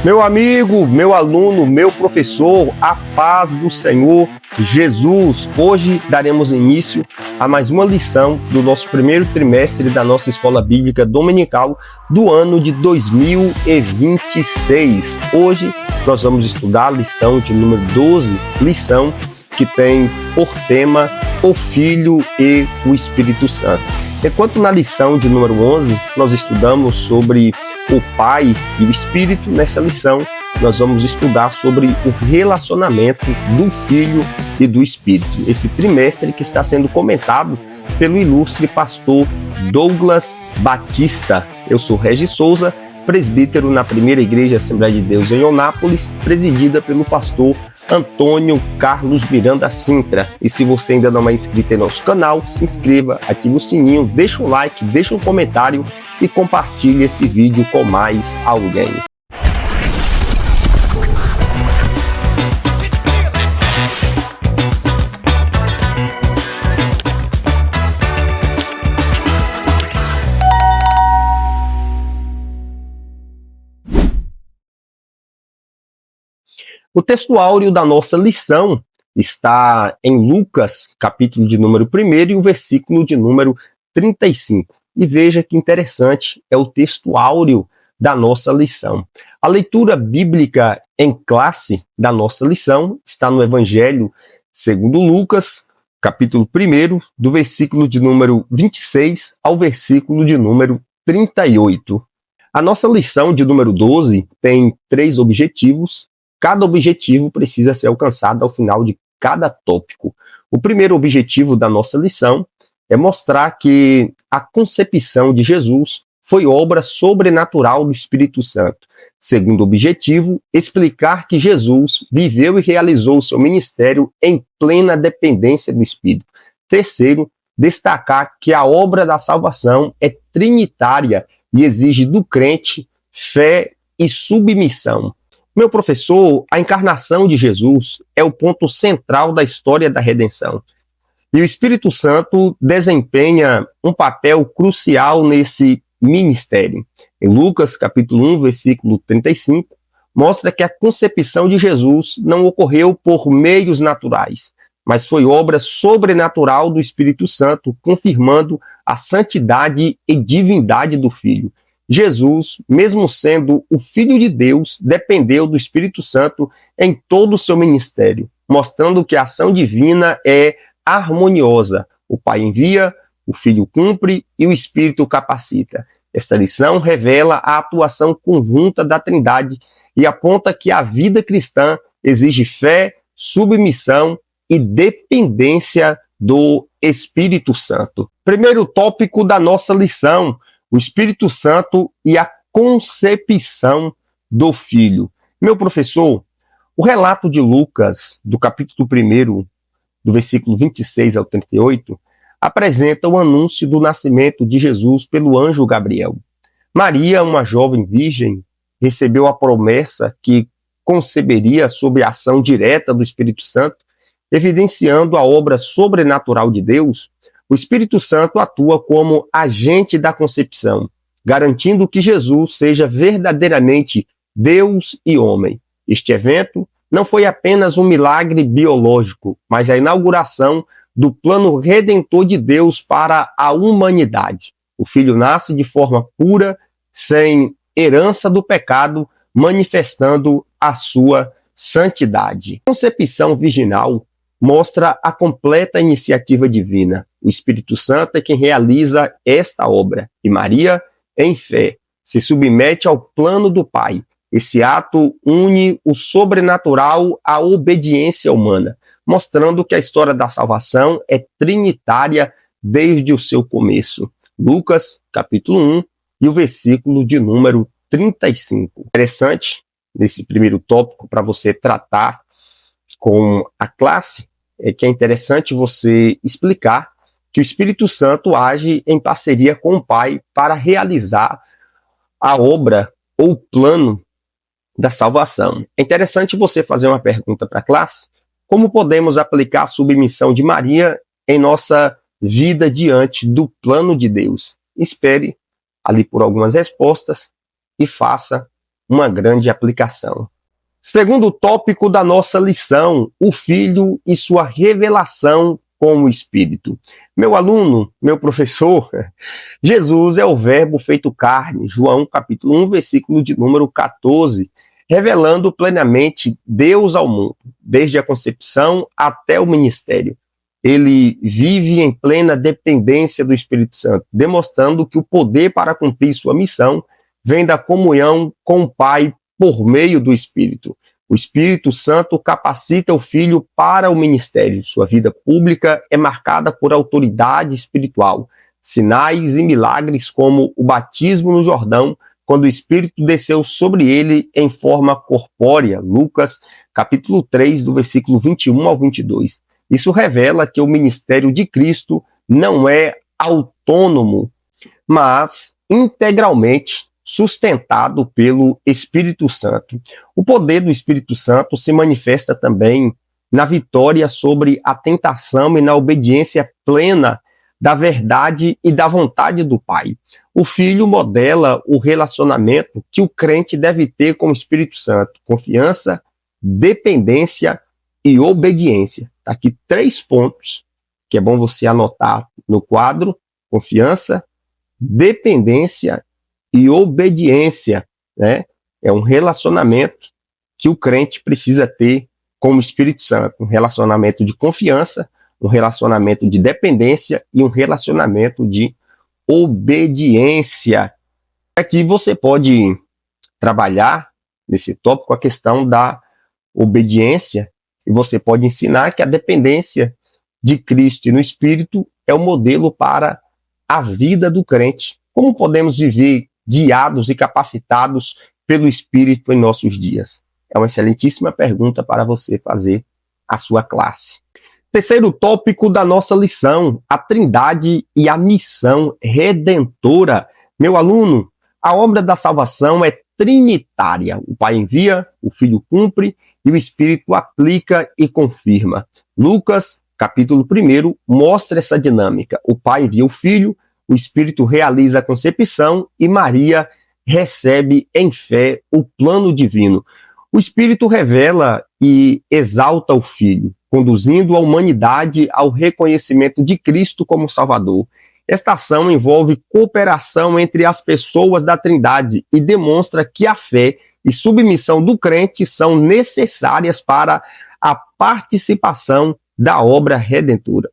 Meu amigo, meu aluno, meu professor, a paz do Senhor Jesus. Hoje daremos início a mais uma lição do nosso primeiro trimestre da nossa Escola Bíblica Dominical do ano de 2026. Hoje nós vamos estudar a lição de número 12, lição que tem por tema o Filho e o Espírito Santo. Enquanto na lição de número 11 nós estudamos sobre o Pai e o Espírito, nessa lição nós vamos estudar sobre o relacionamento do Filho e do Espírito. Esse trimestre que está sendo comentado pelo ilustre pastor Douglas Batista. Eu sou Regis Souza, presbítero na Primeira Igreja Assembleia de Deus em Onápolis, presidida pelo pastor Antônio Carlos Miranda Sintra. E se você ainda não é inscrito em nosso canal, se inscreva, ative o sininho, deixa um like, deixa um comentário e compartilhe esse vídeo com mais alguém. O texto áureo da nossa lição está em Lucas, capítulo de número 1 e o versículo de número 35. E veja que interessante, é o texto áureo da nossa lição. A leitura bíblica em classe da nossa lição está no Evangelho segundo Lucas, capítulo 1, do versículo de número 26 ao versículo de número 38. A nossa lição de número 12 tem 3 objetivos. Cada objetivo precisa ser alcançado ao final de cada tópico. O primeiro objetivo da nossa lição é mostrar que a concepção de Jesus foi obra sobrenatural do Espírito Santo. Segundo objetivo, explicar que Jesus viveu e realizou seu ministério em plena dependência do Espírito. Terceiro, destacar que a obra da salvação é trinitária e exige do crente fé e submissão. Meu professor, a encarnação de Jesus é o ponto central da história da redenção. E o Espírito Santo desempenha um papel crucial nesse ministério. Em Lucas, capítulo 1, versículo 35, mostra que a concepção de Jesus não ocorreu por meios naturais, mas foi obra sobrenatural do Espírito Santo, confirmando a santidade e divindade do Filho. Jesus, mesmo sendo o Filho de Deus, dependeu do Espírito Santo em todo o seu ministério, mostrando que a ação divina é harmoniosa. O Pai envia, o Filho cumpre e o Espírito capacita. Esta lição revela a atuação conjunta da Trindade e aponta que a vida cristã exige fé, submissão e dependência do Espírito Santo. Primeiro tópico da nossa lição: o Espírito Santo e a concepção do Filho. Meu professor, o relato de Lucas, do capítulo 1, do versículo 26 ao 38, apresenta o anúncio do nascimento de Jesus pelo anjo Gabriel. Maria, uma jovem virgem, recebeu a promessa que conceberia sob a ação direta do Espírito Santo, evidenciando a obra sobrenatural de Deus. O Espírito Santo atua como agente da concepção, garantindo que Jesus seja verdadeiramente Deus e homem. Este evento não foi apenas um milagre biológico, mas a inauguração do plano redentor de Deus para a humanidade. O Filho nasce de forma pura, sem herança do pecado, manifestando a sua santidade. A concepção virginal mostra a completa iniciativa divina. O Espírito Santo é quem realiza esta obra. E Maria, em fé, se submete ao plano do Pai. Esse ato une o sobrenatural à obediência humana, mostrando que a história da salvação é trinitária desde o seu começo. Lucas, capítulo 1, e o versículo de número 35. Interessante, nesse primeiro tópico, para você tratar com a classe, é que é interessante você explicar que o Espírito Santo age em parceria com o Pai para realizar a obra ou o plano da salvação. É interessante você fazer uma pergunta para a classe: como podemos aplicar a submissão de Maria em nossa vida diante do plano de Deus? Espere ali por algumas respostas e faça uma grande aplicação. Segundo tópico da nossa lição, o Filho e sua revelação como Espírito. Meu aluno, meu professor, Jesus é o Verbo feito carne, João capítulo 1, versículo de número 14, revelando plenamente Deus ao mundo, desde a concepção até o ministério. Ele vive em plena dependência do Espírito Santo, demonstrando que o poder para cumprir sua missão vem da comunhão com o Pai por meio do Espírito. O Espírito Santo capacita o Filho para o ministério. Sua vida pública é marcada por autoridade espiritual, sinais e milagres como o batismo no Jordão, quando o Espírito desceu sobre ele em forma corpórea. Lucas, capítulo 3, do versículo 21 ao 22. Isso revela que o ministério de Cristo não é autônomo, mas integralmente sustentado pelo Espírito Santo. O poder do Espírito Santo se manifesta também na vitória sobre a tentação e na obediência plena da verdade e da vontade do Pai. O Filho modela o relacionamento que o crente deve ter com o Espírito Santo: confiança, dependência e obediência. Tá aqui 3 pontos que é bom você anotar no quadro: confiança, dependência e obediência, né? É um relacionamento que o crente precisa ter com o Espírito Santo, um relacionamento de confiança, um relacionamento de dependência e um relacionamento de obediência. Aqui você pode trabalhar nesse tópico a questão da obediência, e você pode ensinar que a dependência de Cristo e no Espírito é o modelo para a vida do crente. Como podemos viver guiados e capacitados pelo Espírito em nossos dias? É uma excelentíssima pergunta para você fazer à sua classe. Terceiro tópico da nossa lição: a Trindade e a missão redentora. Meu aluno, a obra da salvação é trinitária. O Pai envia, o Filho cumpre e o Espírito aplica e confirma. Lucas, capítulo 1, mostra essa dinâmica. O Pai envia o Filho, o Espírito realiza a concepção e Maria recebe em fé o plano divino. O Espírito revela e exalta o Filho, conduzindo a humanidade ao reconhecimento de Cristo como Salvador. Esta ação envolve cooperação entre as pessoas da Trindade e demonstra que a fé e submissão do crente são necessárias para a participação da obra redentora.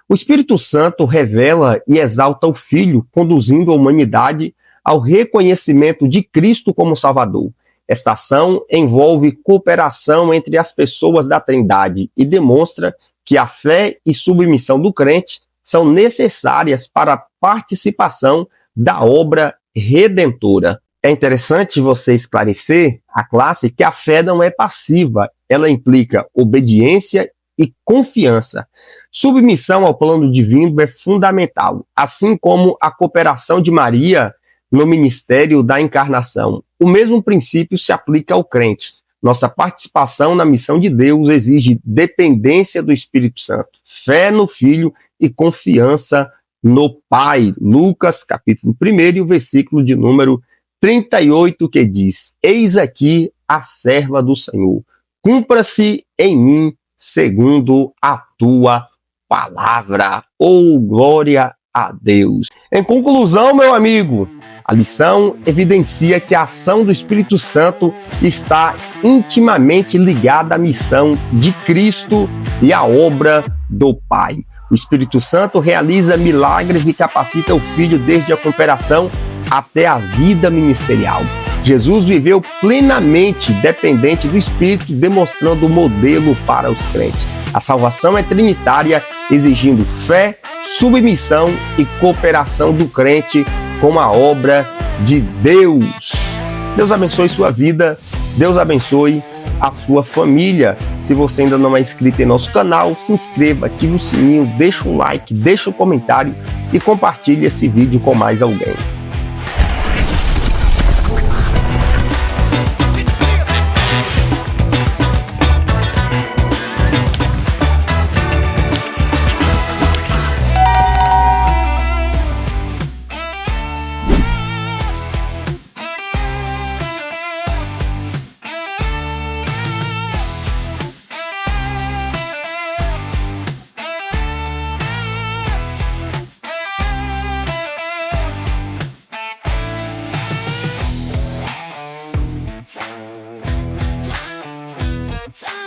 O Espírito Santo revela e exalta o Filho, conduzindo a humanidade ao reconhecimento de Cristo como Salvador. Esta ação envolve cooperação entre as pessoas da Trindade e demonstra que a fé e submissão do crente são necessárias para a participação da obra redentora. É interessante você esclarecer à classe que a fé não é passiva, ela implica obediência e confiança. Submissão ao plano divino é fundamental, assim como a cooperação de Maria no ministério da encarnação. O mesmo princípio se aplica ao crente. Nossa participação na missão de Deus exige dependência do Espírito Santo, fé no Filho e confiança no Pai. Lucas, capítulo 1, e o versículo de número 38, que diz: Eis aqui a serva do Senhor, cumpra-se em mim segundo a tua palavra. Oh, glória a Deus. Em conclusão, meu amigo, a lição evidencia que a ação do Espírito Santo está intimamente ligada à missão de Cristo e à obra do Pai. O Espírito Santo realiza milagres e capacita o Filho desde a cooperação até a vida ministerial. Jesus viveu plenamente dependente do Espírito, demonstrando o modelo para os crentes. A salvação é trinitária, exigindo fé, submissão e cooperação do crente com a obra de Deus. Deus abençoe sua vida, Deus abençoe a sua família. Se você ainda não é inscrito em nosso canal, se inscreva, ative o sininho, deixa um like, deixa um comentário e compartilhe esse vídeo com mais alguém. Fly.